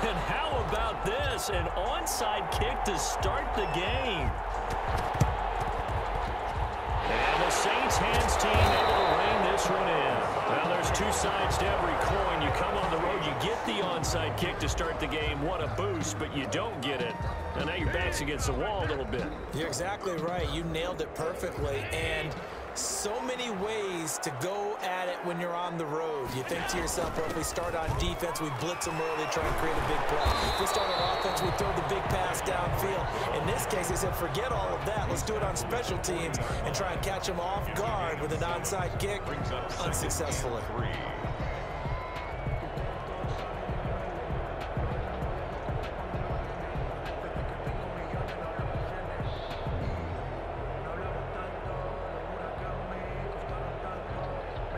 And how about this? An onside kick to start the game. And the Saints hands team able to rein this one in. Well, there's two sides to every coin. You come on the road, you get the onside kick to start the game. What a boost, but you don't get it. And now your back's against the wall a little bit. You're exactly right. You nailed it perfectly. And so many ways to go at it when you're on the road. You think to yourself, well, if we start on defense, we blitz them early, try and create a big play. If we start on offense, we throw the big pass downfield. In this case, they said, forget all of that. Let's do it on special teams and try and catch them off guard with an onside kick unsuccessfully.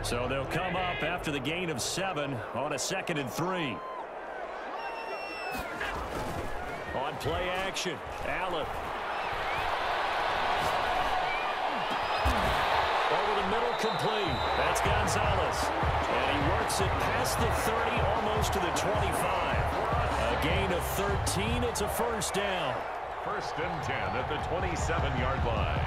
So they'll come up after the gain of 7 on a 2nd and 3. On play action, Allen. Over the middle, complete. That's Gonzalez. And he works it past the 30, almost to the 25. A gain of 13. It's a first down. 1st and 10 at the 27-yard line.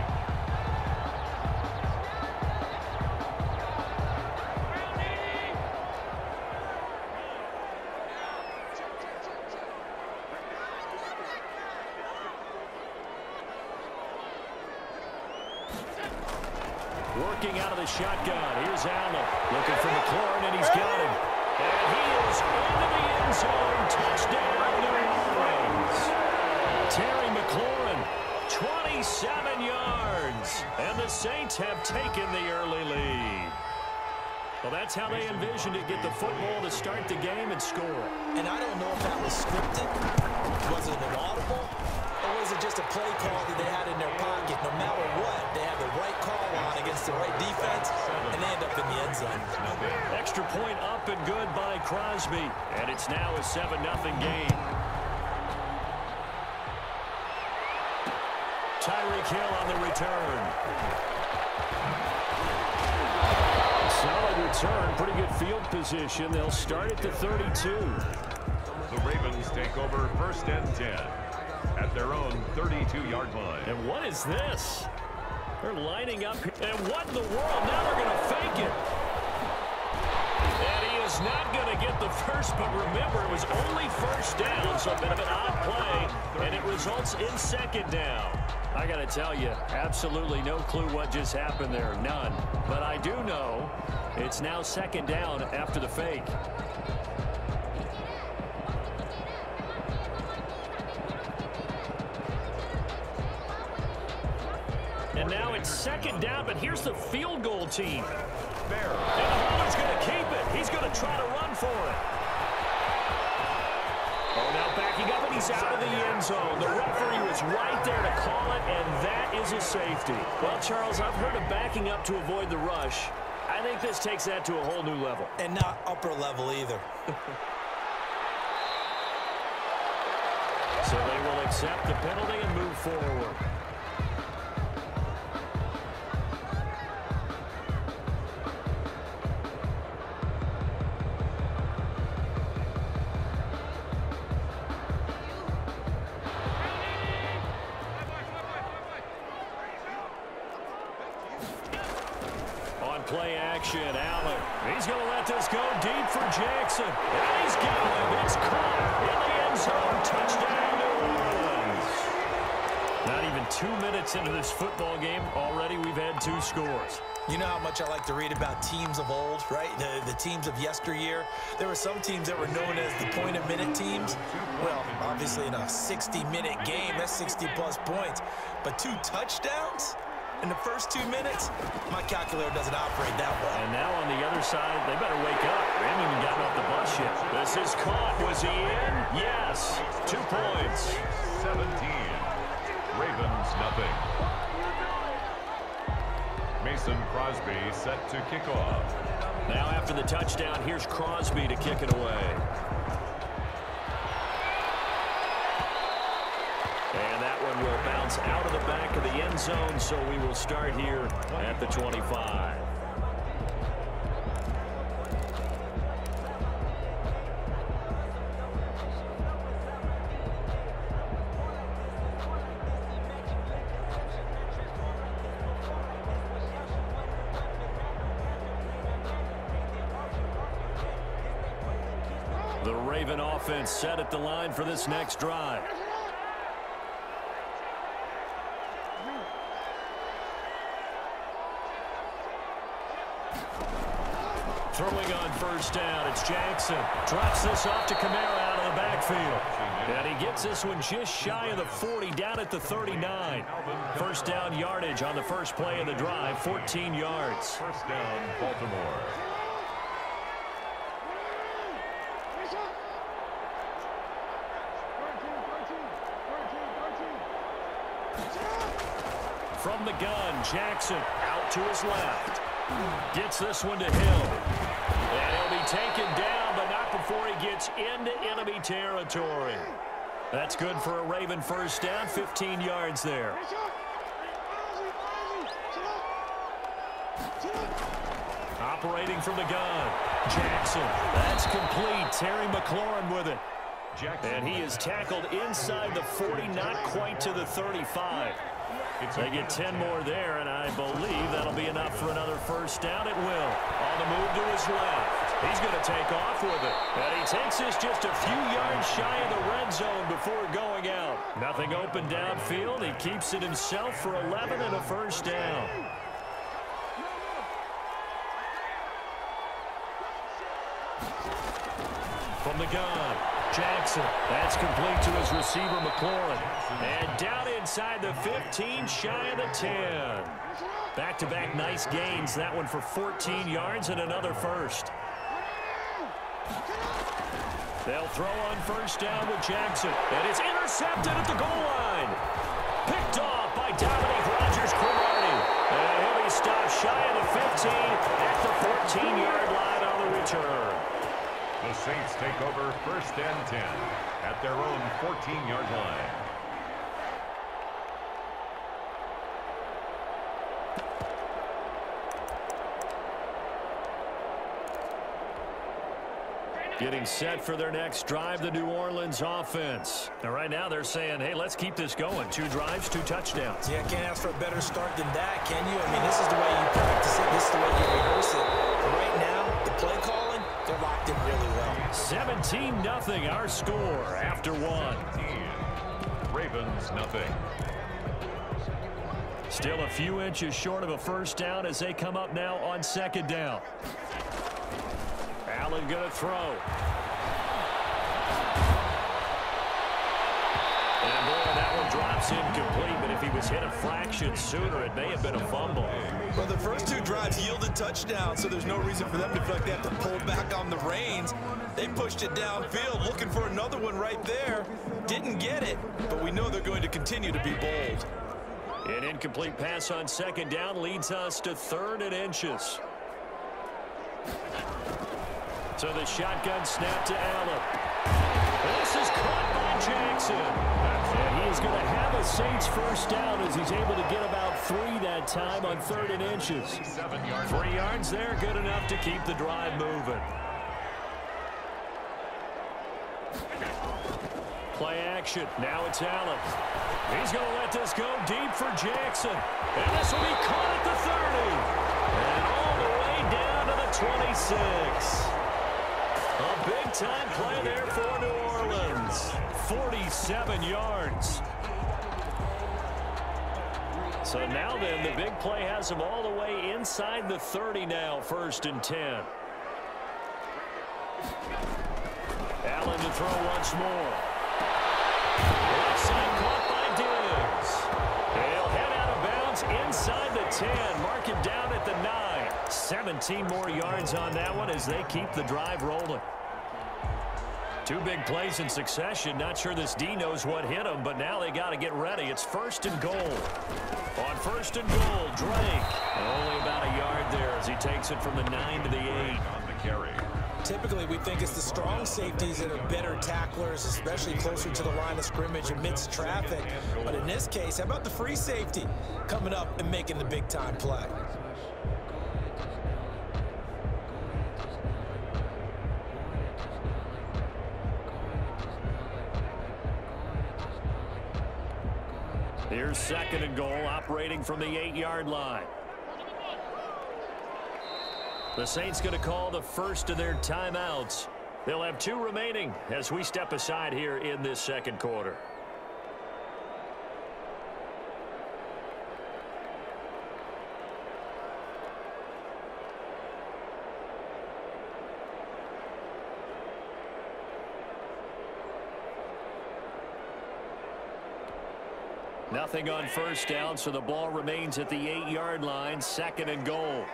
Working out of the shotgun. Here's Allen. Looking for McLaurin, and he's got him. And he is into the end zone. Touchdown, New Orleans. Terry McLaurin, 27 yards. And the Saints have taken the early lead. Well, that's how they envisioned it. Get the football to start the game and score. And I don't know if that was scripted. Was it an audible? Or was it just a play call that they had in their pocket? No matter what, they have the right call on against the right defense, and they end up in the end zone. Extra point up and good by Crosby. And it's now a 7-0 game. Tyreek Hill on the return. Solid return. Pretty good field position. They'll start at the 32. The Ravens take over 1st and 10. At their own 32-yard line. And what is this? They're lining up. And what in the world? Now they're going to fake it. And he is not going to get the first, but remember, it was only 1st down, so a bit of an odd play, and it results in 2nd down. I got to tell you, absolutely no clue what just happened there. None. But I do know it's now 2nd down after the fake. And now it's 2nd down, but here's the field goal team. There. And Holler's going to keep it. He's going to try to run for it. Oh, now backing up, and he's out of the end zone. The referee was right there to call it, and that is a safety. Well, Charles, I've heard of backing up to avoid the rush. I think this takes that to a whole new level. And not upper level either. So they will accept the penalty and move forward. Play action, Allen. He's going to let this go deep for Jackson. And he's got him. It's caught in the end zone. Touchdown, New Orleans. Not even 2 minutes into this football game, already we've had 2 scores. You know how much I like to read about teams of old, right? The teams of yesteryear. There were some teams that were known as the point-a-minute teams. Well, obviously in a 60-minute game, that's 60-plus points. But 2 touchdowns in the first 2 minutes? My calculator doesn't operate that well. And now on the other side, they better wake up. They haven't even gotten off the bus yet. This is caught. Was he in? Yes. 2 points. 17. Ravens, nothing. Mason Crosby set to kick off. Now after the touchdown, here's Crosby to kick it away. And that one will bounce out of the back of the end zone, so we will start here at the 25. Raven offense set at the line for this next drive. Throwing on first down, it's Jackson. Drops this off to Kamara out of the backfield. And he gets this one just shy of the 40, down at the 39. First down yardage on the first play of the drive, 14 yards. First down, Baltimore. From the gun, Jackson out to his left. Gets this one to Hill. And he'll be taken down, but not before he gets into enemy territory. That's good for a Raven first down, 15 yards there. Operating from the gun, Jackson. That's complete. Terry McLaurin with it. And he is tackled inside the 40, not quite to the 35. They get 10 more there, and I believe that'll be enough for another first down. It will. On the move to his left. He's going to take off with it. And he takes this just a few yards shy of the red zone before going out. Nothing open downfield. He keeps it himself for 11 and a first down. From the gun, Jackson. That's complete to his receiver, McLaurin. And down inside the 15, shy of the 10. Back-to-back nice gains. That one for 14 yards and another first. They'll throw on first down with Jackson. And it's intercepted at the goal line. Picked off by Dominique Rodgers-Cromartie. And he'll be stopped shy of the 15 at the 14-yard line on the return. The Saints take over first and 10 at their own 14-yard line. Getting set for their next drive, the New Orleans offense. And right now they're saying, hey, let's keep this going. 2 drives, 2 touchdowns. Yeah, can't ask for a better start than that, can you? I mean, this is the way you practice it. This is the way you rehearse it. But right now, the play calling, they're locked in really well. 17-0 our score after 1. Ravens nothing. Still a few inches short of a first down as they come up now on second down. Allen going to throw. And boy, that one drops incomplete, but if he was hit a fraction sooner, it may have been a fumble. Well, the first 2 drives yielded touchdowns, so there's no reason for them to feel like they have to pull back on the reins. They pushed it downfield, looking for another one right there. Didn't get it, but we know they're going to continue to be bold. An incomplete pass on second down leads us to 3rd and inches. So the shotgun snap to Allen. This is caught by Jackson. And he is going to have a Saints first down as he's able to get about 3 that time on 3rd and inches. 3 yards there, good enough to keep the drive moving. Play action. Now it's Allen. He's going to let this go deep for Jackson. And this will be caught at the 30. And all the way down to the 26. A big-time play there for New Orleans. 47 yards. So now then, the big play has them all the way inside the 30 now, 1st and 10. Allen to throw once more. Left side caught by Diggs. He'll head out of bounds inside the 10. Mark him down at the 9. 17 more yards on that one as they keep the drive rolling. 2 big plays in succession. Not sure this D knows what hit him, but now they got to get ready. It's 1st and goal. On 1st and goal, Drake. Only about a yard there as he takes it from the 9 to the 8. On the carry. Typically, we think it's the strong safeties that are better tacklers, especially closer to the line of scrimmage amidst traffic. But in this case, how about the free safety coming up and making the big-time play? Here's 2nd and goal, operating from the 8-yard line. The Saints going to call the first of their timeouts. They'll have 2 remaining as we step aside here in this second quarter. Nothing on first down, so the ball remains at the 8-yard line, 2nd and goal.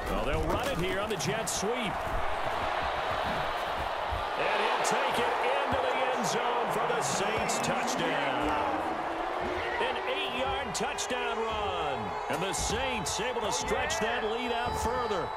Well, they'll run it here on the jet sweep. And he'll take it into the end zone for the Saints touchdown. An 8-yard touchdown run. And the Saints able to stretch that lead out further.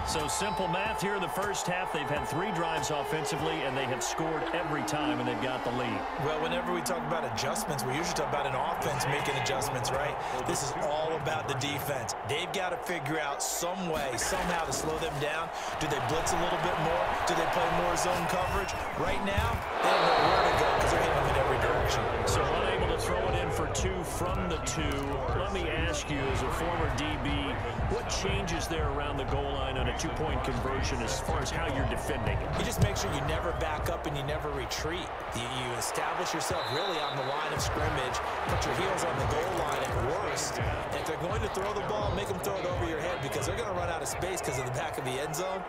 So simple math here in the first half. They've had 3 drives offensively, and they have scored every time, and they've got the lead. Well, whenever we talk about adjustments, we usually talk about an offense making adjustments, right? This is all about the defense. They've got to figure out some way, somehow to slow them down. Do they blitz a little bit more? Do they play more zone coverage? Right now, they don't know where to go because they're hitting them in every direction. So unable to throw it in for 2 from the 2. Let me ask you, as a former DB, what changes there around the goal line on a 2-point conversion as far as how you're defending? You just make sure you never back up and you never retreat. You establish yourself really on the line of scrimmage, put your heels on the goal line at worst. And if they're going to throw the ball, make them throw it over your head because they're going to run out of space because of the back of the end zone.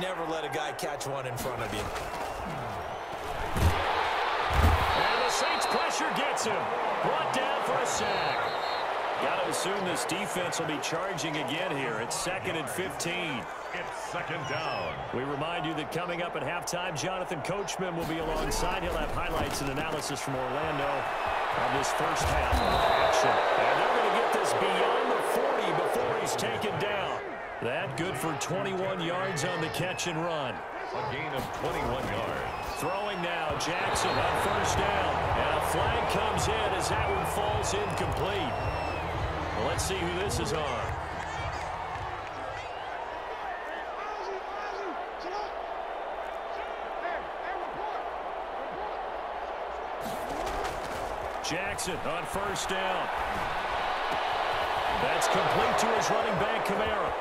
Never let a guy catch one in front of you. And the Saints pressure gets him. Brought down for a sack. Got to assume this defense will be charging again here. It's 2nd and 15. It's 2nd down. We remind you that coming up at halftime, Jonathan Coachman will be alongside. He'll have highlights and analysis from Orlando on this first half of action. And they're going to get this beyond the 40 before he's taken down. That good for 21 yards on the catch and run. A gain of 21 yards. Throwing now, Jackson on first down. And a flag comes in as that one falls incomplete. Well, let's see who this is on. Jackson on first down. That's complete to his running back, Kamara.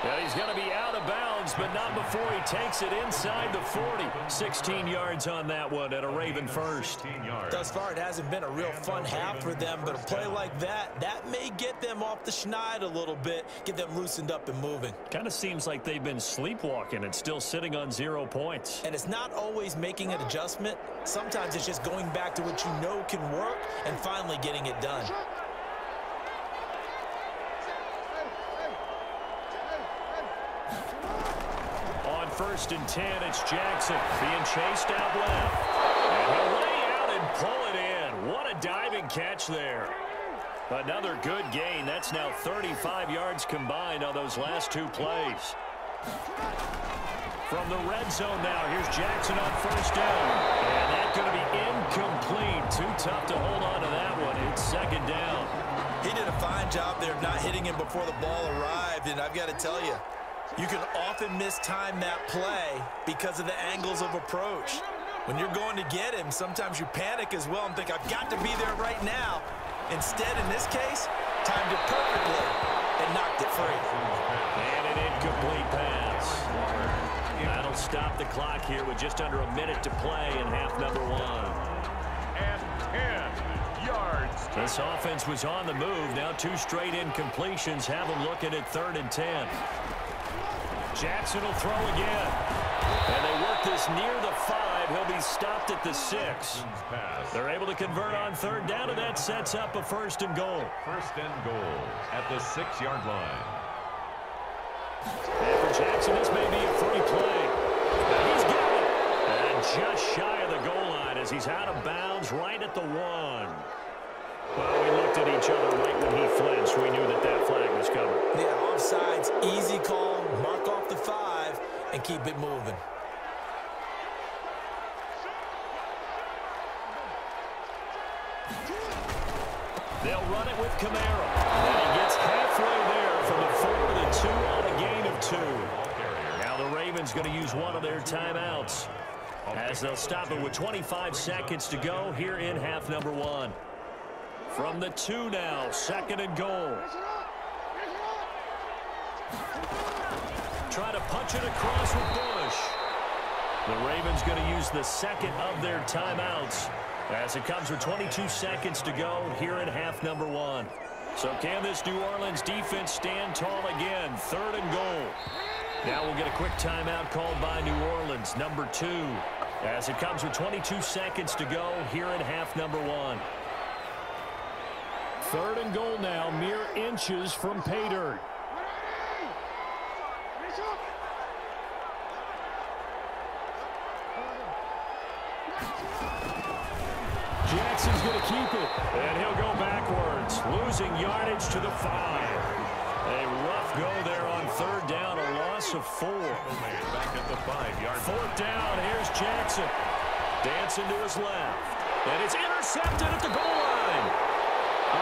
Now he's going to be out of bounds, but not before he takes it inside the 40. 16 yards on that one at a Raven first. Thus far, it hasn't been a real fun half for them, but a play like that may get them off the schneid a little bit, get them loosened up and moving. Kind of seems like they've been sleepwalking and still sitting on 0 points. And it's not always making an adjustment. Sometimes it's just going back to what you know can work and finally getting it done. First and 10, it's Jackson being chased out left. And he'll lay out and pull it in. What a diving catch there. Another good gain. That's now 35 yards combined on those last 2 plays. From the red zone now, here's Jackson on first down. And that's going to be incomplete. Too tough to hold on to that one. It's 2nd down. He did a fine job there of not hitting him before the ball arrived. And I've got to tell you, you can often mistime that play because of the angles of approach. When you're going to get him, sometimes you panic as well and think, I've got to be there right now. Instead, in this case, timed it perfectly and knocked it free. And an incomplete pass. That'll stop the clock here with just under a minute to play in half number 1. And 10 yards. This offense was on the move. Now 2 straight incompletions have them looking at 3rd and 10. Jackson will throw again. And they work this near the 5. He'll be stopped at the 6. They're able to convert on 3rd down, and that sets up a 1st and goal. 1st and goal at the 6-yard line. And for Jackson, this may be a free play. He's got it. And just shy of the goal line as he's out of bounds right at the 1. Well, we looked at each other right when he flinched. We knew that that flag was coming. Yeah, offsides, easy call, mark off the 5, and keep it moving. They'll run it with Kamara. And he gets halfway there from the 4 to the 2 on a gain of 2. Now the Ravens going to use one of their timeouts as they'll stop it with 25 seconds to go here in half number 1. From the 2 now, 2nd and goal. Try to punch it across with Bush. The Ravens going to use the second of their timeouts as it comes with 22 seconds to go here in half number one. So can this New Orleans defense stand tall again? 3rd and goal. Now we'll get a quick timeout called by New Orleans, number 2, as it comes with 22 seconds to go here in half number one. 3rd and goal now, mere inches from pay dirt. Jackson's going to keep it. And he'll go backwards, losing yardage to the 5. A rough go there on 3rd down, a loss of 4. Back at the 5-yard. 4th down, here's Jackson. Dancing to his left. And it's intercepted at the goal line.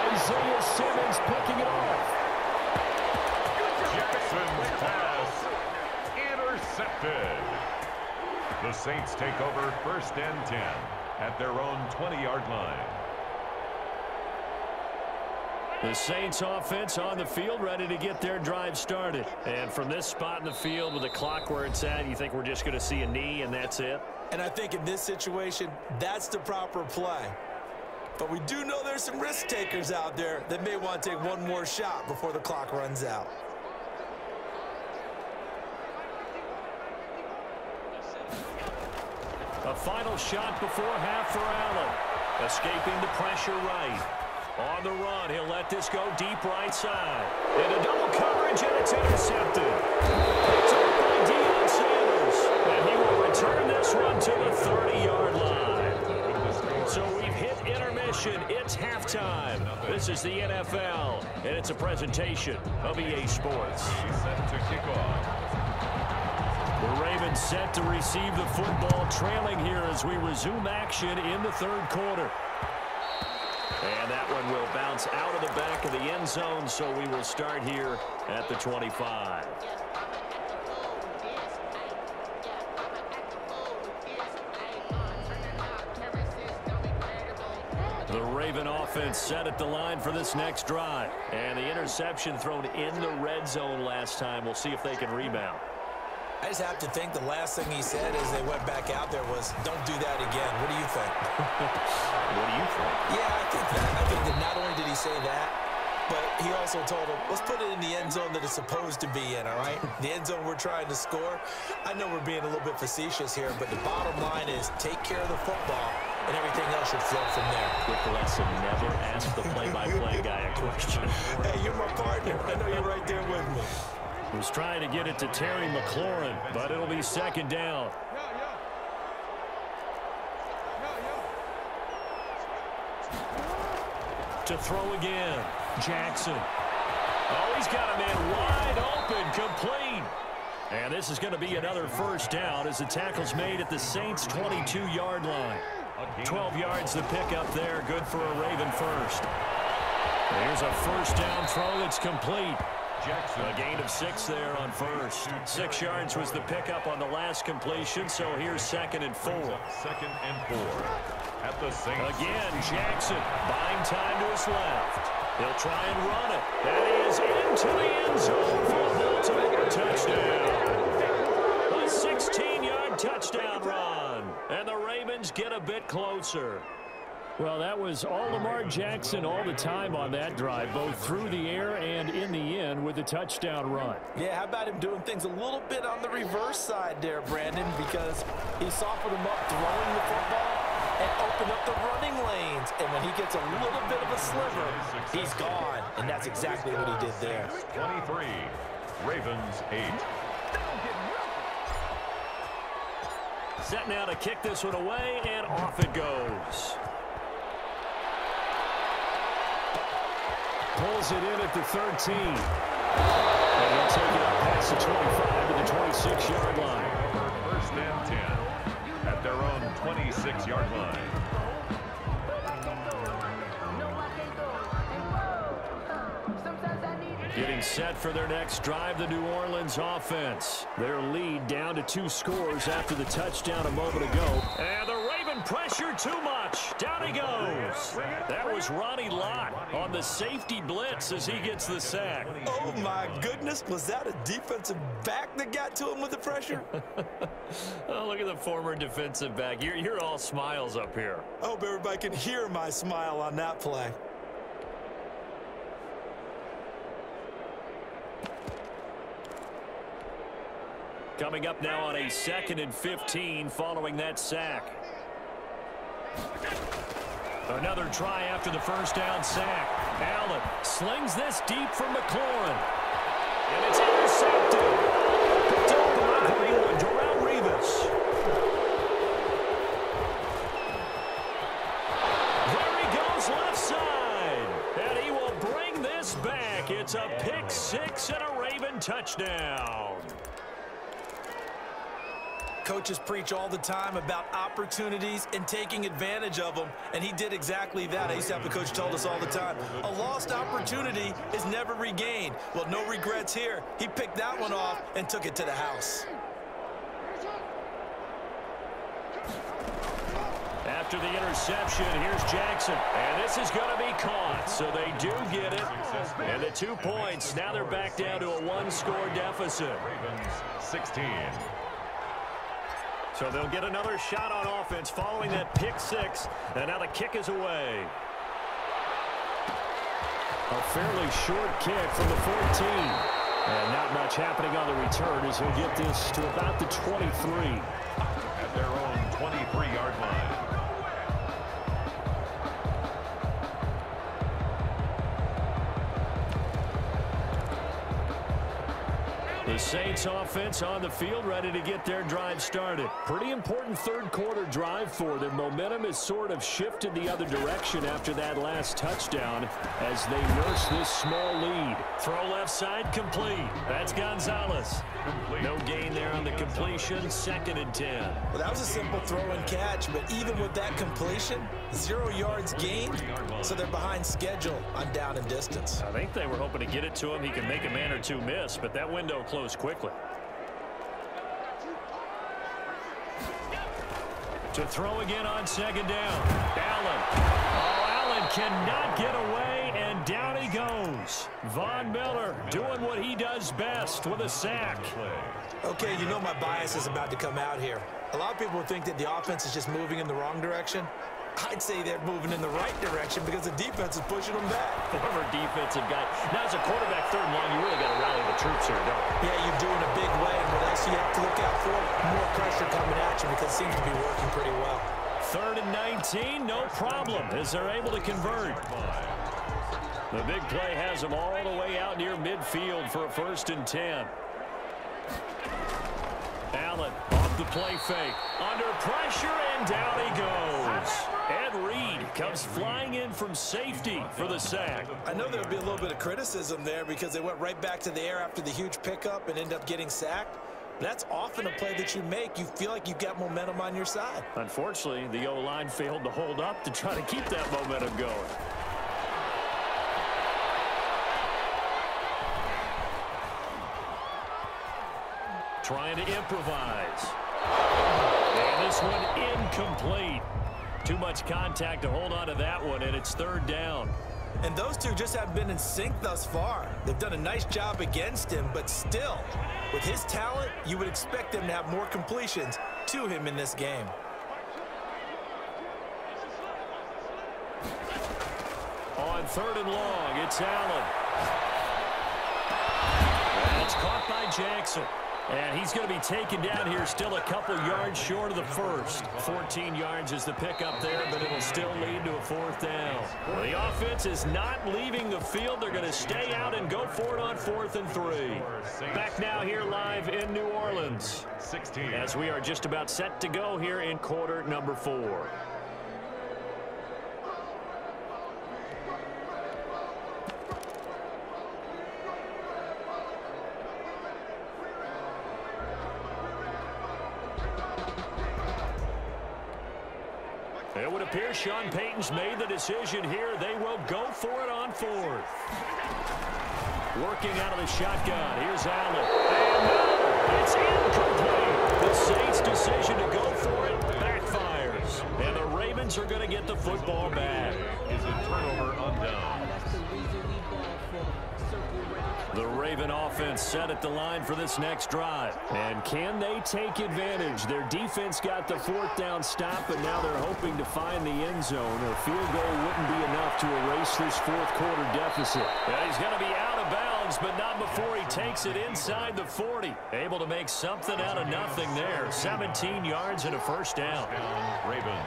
Isaiah Simmons picking it off. Jackson's pass intercepted. The Saints take over 1st and 10 at their own 20-yard line. The Saints offense on the field, ready to get their drive started. And from this spot in the field with the clock where it's at, you think we're just going to see a knee and that's it? And I think in this situation, that's the proper play. But we do know there's some risk takers out there that may want to take one more shot before the clock runs out. A final shot before half for Allen. Escaping the pressure right. On the run, he'll let this go deep right side. Into double coverage, and it's intercepted. Picked up by Deion Sanders. And he will return this one to the 30-yard line. So we've hit intermission. It's halftime. This is the NFL, and it's a presentation of EA Sports. Set to kick off. The Ravens set to receive the football, trailing here as we resume action in the 3rd quarter. And that one will bounce out of the back of the end zone, so we will start here at the 25. The Raven offense set at the line for this next drive. And the interception thrown in the red zone last time. We'll see if they can rebound. I just have to think the last thing he said as they went back out there was, don't do that again. What do you think? What do you think? Yeah, I think that. I think that not only did he say that, but he also told him, let's put it in the end zone that it's supposed to be in, all right? The end zone we're trying to score. I know we're being a little bit facetious here, but the bottom line is take care of the football, and everything else should flow from there. Quick lesson, never ask the play-by-play guy a question. Hey, you're my partner. I know you're right there with me. Was trying to get it to Terry McLaurin, but it'll be 2nd down. To throw again, Jackson. Oh, he's got a man wide open, complete. And this is going to be another 1st down as the tackle's made at the Saints' 22-yard line. 12 yards to pick up there, good for a Raven first. Here's a 1st down throw that's complete. Jackson. A gain of 6 there on 1st. 6 yards was the pickup on the last completion, so here's 2nd and 4. 2nd and 4 at the Saints. Again, Jackson buying time to his left. He'll try and run it. That is into the end zone for a Baltimore touchdown. A 16-yard touchdown run. And the Ravens get a bit closer. Well, that was all Lamar Jackson all the time on that drive, both through the air and in the end with the touchdown run. Yeah, how about him doing things a little bit on the reverse side there, Brandon, because he softened him up throwing the football and opened up the running lanes. And when he gets a little bit of a sliver, he's gone. And that's exactly what he did there. 23, Ravens 8. Set now to kick this one away, and off it goes. Pulls it in at the 13. And he'll take it up past the 25 to the 26-yard line. 1st and 10 at their own 26-yard line. Getting set for their next drive, the New Orleans offense. Their lead down to 2 scores after the touchdown a moment ago. And the Ravens even pressure too much. Down he goes. That was Ronnie Lott on the safety blitz as he gets the sack. Oh, my goodness. Was that a defensive back that got to him with the pressure? Oh, look at the former defensive back. You're all smiles up here. I hope everybody can hear my smile on that play. Coming up now on a 2nd and 15 following that sack. Another try after the first down sack. Allen slings this deep from McLaurin. And it's intercepted. Picked up by Greenwood, Darrelle Revis. There he goes left side. And he will bring this back. It's a pick six and a Raven touchdown. Coaches preach all the time about opportunities and taking advantage of them, and he did exactly that. I used to have a coach told us all the time, a lost opportunity is never regained. Well, no regrets here. He picked that one off and took it to the house. After the interception, here's Jackson. And this is going to be caught, so they do get it. And the 2 points, now they're back down to a one-score deficit. Ravens 16. So they'll get another shot on offense following that pick six. And now the kick is away. A fairly short kick from the 14. And not much happening on the return as he'll get this to about the 23. At their own 23-yard line. The Saints offense on the field, ready to get their drive started. Pretty important third quarter drive for them. Momentum has sort of shifted the other direction after that last touchdown as they nurse this small lead. Throw left side complete. That's Gonzalez. No gain there on the completion. 2nd and 10. Well, that was a simple throw and catch, but even with that completion, 0 yards gained, so they're behind schedule on down and distance. I think they were hoping to get it to him. He can make a man or two miss, but that window closed quickly. To throw again on 2nd down. Allen. Oh, Allen cannot get away, and down he goes. Von Miller doing what he does best with a sack. Okay, you know my bias is about to come out here. A lot of people think that the offense is just moving in the wrong direction. I'd say they're moving in the right direction because the defense is pushing them back. Former defensive guy. Now, as a quarterback, 3rd and long, you really got to rally the troops here, don't you? Yeah, you're doing a big way, and what else you have to look out for? More pressure coming at you because it seems to be working pretty well. 3rd and 19, no problem, as they're able to convert. The big play has them all the way out near midfield for a 1st and 10. Allen off the play fake. Under pressure, and down he goes. Ed Reed comes flying in from safety for the sack. I know there would be a little bit of criticism there because they went right back to the air after the huge pickup and end up getting sacked. That's often a play that you make. You feel like you've got momentum on your side. Unfortunately, the O-line failed to hold up to try to keep that momentum going. Trying to improvise. And this one incomplete. Too much contact to hold on to that one, and it's 3rd down. And those two just haven't been in sync thus far. They've done a nice job against him, but still, with his talent, you would expect them to have more completions to him in this game. On 3rd and long, it's Allen. And it's caught by Jackson. And he's going to be taken down here still a couple yards short of the first. 14 yards is the pickup there, but it'll still lead to a 4th down. Well, the offense is not leaving the field. They're going to stay out and go for it on 4th and 3. Back now here live in New Orleans 16. as we are just about set to go here in quarter number 4. It would appear Sean Payton's made the decision here. They will go for it on 4th. Working out of the shotgun. Here's Allen. And no, it's incomplete. The Saints' decision to go for it backfires. the football back. Is a turnover on down. The Raven offense set at the line for this next drive. And can they take advantage? Their defense got the fourth down stop, but now they're hoping to find the end zone. A field goal wouldn't be enough to erase this fourth quarter deficit. Yeah, he's going to be out of bounds, but not before he takes it inside the 40. Able to make something out of nothing there. 17 yards and a first down. Ravens.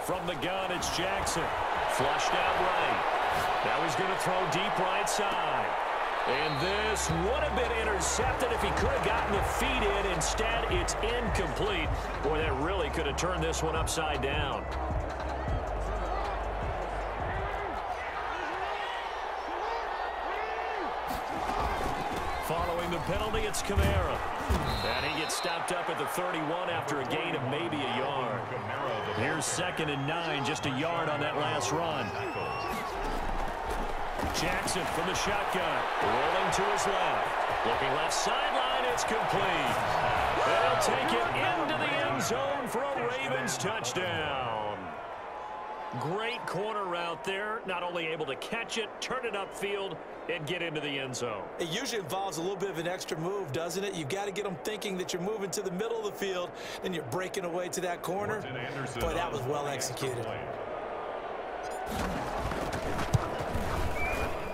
From the gun, it's Jackson. Flushed out right. Now he's going to throw deep right side. And this would have been intercepted if he could have gotten the feet in. Instead, it's incomplete. Boy, that really could have turned this one upside down. Following the penalty, it's Kamara. And he gets stopped up at the 31 after a gain of maybe a yard. Here's 2nd and 9, just a yard on that last run. Jackson from the shotgun, rolling to his left. Looking left sideline, it's complete. They'll take it into the end zone for a Ravens touchdown. Great corner route there. Not only able to catch it, turn it upfield, and get into the end zone. It usually involves a little bit of an extra move, doesn't it? You've got to get them thinking that you're moving to the middle of the field, and you're breaking away to that corner. Boy, that was well executed.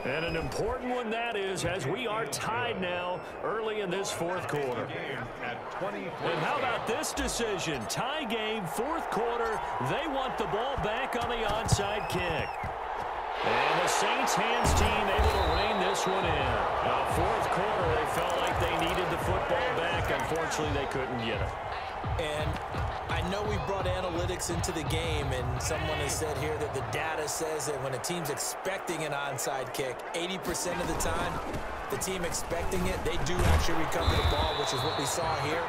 And an important one that is, as we are tied now early in this fourth quarter. And how about this decision? Tie game, fourth quarter. They want the ball back on the onside kick. And the Saints hands team able to rein this one in. Fourth quarter, they felt like they needed the football back. Unfortunately, they couldn't get it. And I know we brought analytics into the game, and someone has said here that the data says that when a team's expecting an onside kick, 80% of the time, the team expecting it, they do actually recover the ball, which is what we saw here.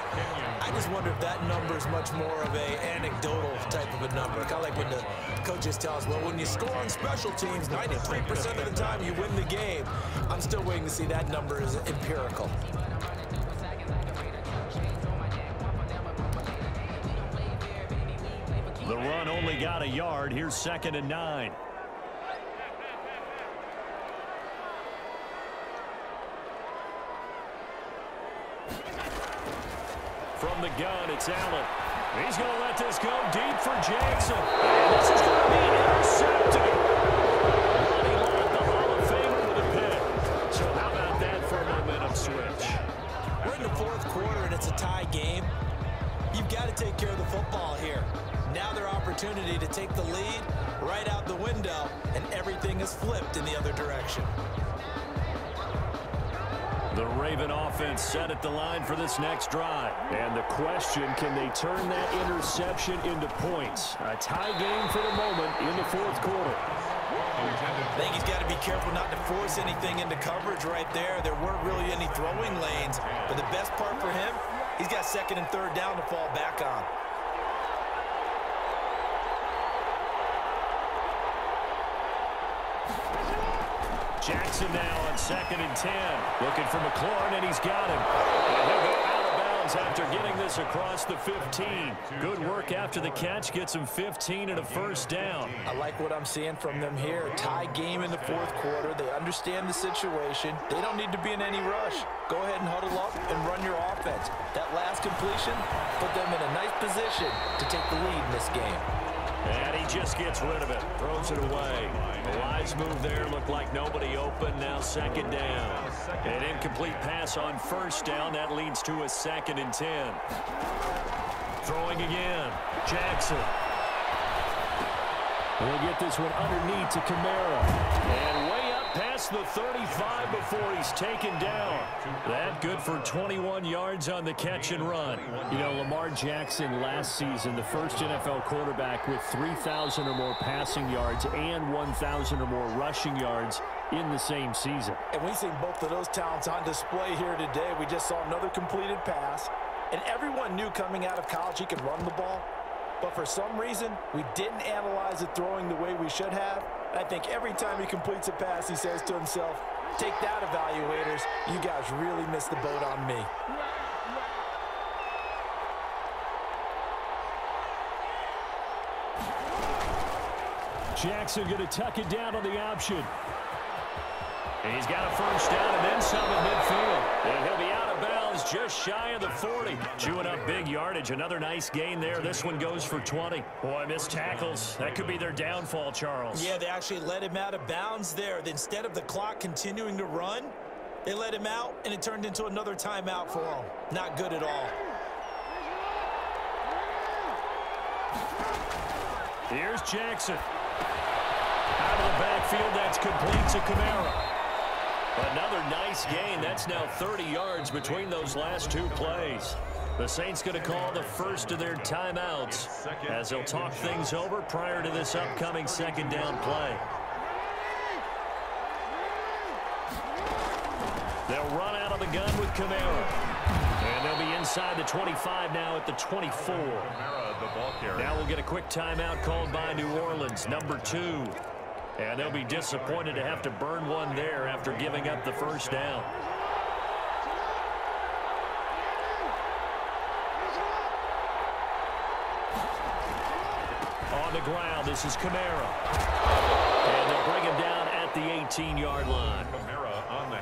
I just wonder if that number is much more of an anecdotal type of a number. Kind of like when the coaches tell us, well, when you score on special teams, 93% of the time you win the game. I'm still waiting to see that number is empirical. The run only got a yard. Here's 2nd and 9. From the gun, it's Allen. He's going to let this go deep for Jackson. And this is going to be intercepted. Ronnie Lott, the Hall of Famer, with a pick. So how about that for a momentum switch? We're in the fourth quarter, and it's a tie game. You've got to take care of the football here. Now their opportunity to take the lead right out the window, and everything is flipped in the other direction. The Raven offense set at the line for this next drive. And the question, can they turn that interception into points? A tie game for the moment in the fourth quarter. I think he's got to be careful not to force anything into coverage right there. There weren't really any throwing lanes. But the best part for him, he's got 2nd and 3rd down to fall back on. Jackson now on 2nd and 10. Looking for McLaurin, and he's got him. And he'll go out of bounds after getting this across the 15. Good work after the catch. Gets him 15 and a first down. I like what I'm seeing from them here. Tie game in the fourth quarter. They understand the situation. They don't need to be in any rush. Go ahead and huddle up and run your offense. That last completion put them in a nice position to take the lead in this game. And he just gets rid of it. Throws it away. A wise move there. Looked like nobody open. Now 2nd down. An incomplete pass on 1st down. That leads to a 2nd and 10. Throwing again. Jackson. We'll get this one underneath to Kamara. And way up past the 35 before he's taken down. That good for 21 yards on the catch and run. You know, Lamar Jackson last season, the first NFL quarterback with 3,000 or more passing yards and 1,000 or more rushing yards in the same season. And we've seen both of those talents on display here today. We just saw another completed pass. And everyone knew coming out of college he could run the ball. But for some reason, we didn't analyze it throwing the way we should have. I think every time he completes a pass, he says to himself, take that, evaluators. You guys really missed the boat on me. Jackson going to tuck it down on the option. And he's got a first down and then some at midfield. And he'll be out of bounds just shy of the 40. Chewing up big yardage. Another nice gain there. This one goes for 20. Boy, missed tackles. That could be their downfall, Charles. Yeah, they actually let him out of bounds there. Instead of the clock continuing to run, they let him out, and it turned into another timeout for him. Not good at all. Here's Jackson. Out of the backfield, that's complete to Kamara. Another nice gain. That's now 30 yards between those last two plays. The Saints going to call the first of their timeouts as they'll talk things over prior to this upcoming second down play. They'll run out of the gun with Kamara. And they'll be inside the 25 now at the 24. Now we'll get a quick timeout called by New Orleans, number 2. And they'll be disappointed to have to burn one there after giving up the first down. On the ground, this is Kamara. And they'll bring him down at the 18-yard line.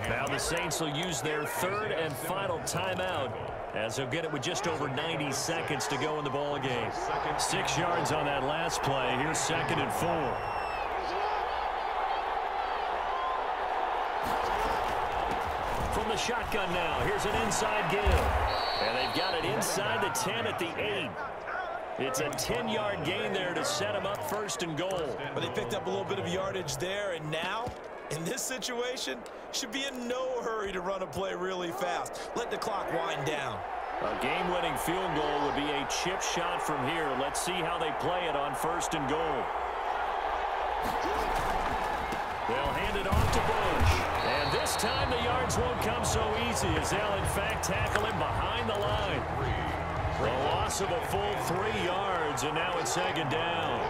Now the Saints will use their third and final timeout as they'll get it with just over 90 seconds to go in the ball game. 6 yards on that last play. Here's 2nd and 4. From the shotgun now, here's an inside give. And they've got it inside the 10 at the 8. It's a 10-yard gain there to set them up 1st and goal. But they picked up a little bit of yardage there, and now, in this situation, should be in no hurry to run a play really fast. Let the clock wind down. A game-winning field goal would be a chip shot from here. Let's see how they play it on 1st and goal. They'll hand it off to Bush. And this time the yards won't come so easy as they'll, in fact, tackle him behind the line. The loss of a full 3 yards, and now it's 2nd down.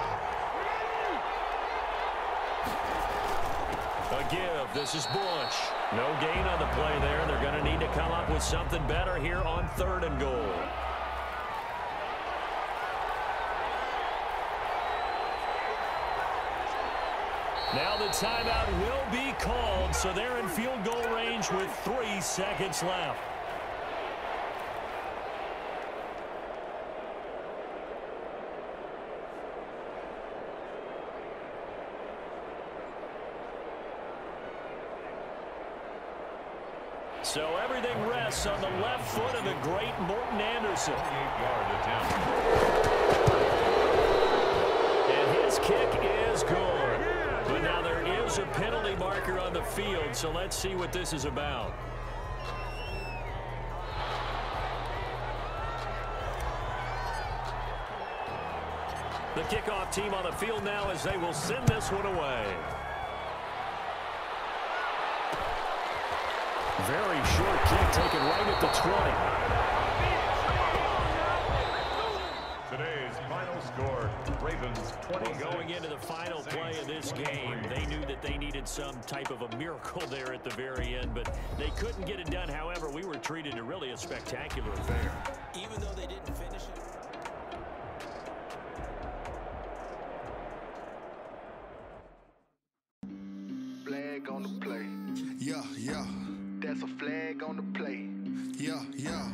A give. This is Bush. No gain on the play there. They're going to need to come up with something better here on 3rd and goal. Now the timeout will be called, so they're in field goal range with 3 seconds left. So everything rests on the left foot of the great Morten Andersen. 8-yard attempt. And his kick is good. But now there is a penalty marker on the field, so let's see what this is about. The kickoff team on the field now as they will send this one away. Very short kick taken right at the 20. Today's final score, Ravens 26. Going into the final play of this game, they knew that they needed some type of a miracle there at the very end, but they couldn't get it done. However, we were treated to really a spectacular affair. Even though they didn't finish it. Flag on the play. Yeah, yeah. That's a flag on the play. Yeah, yeah.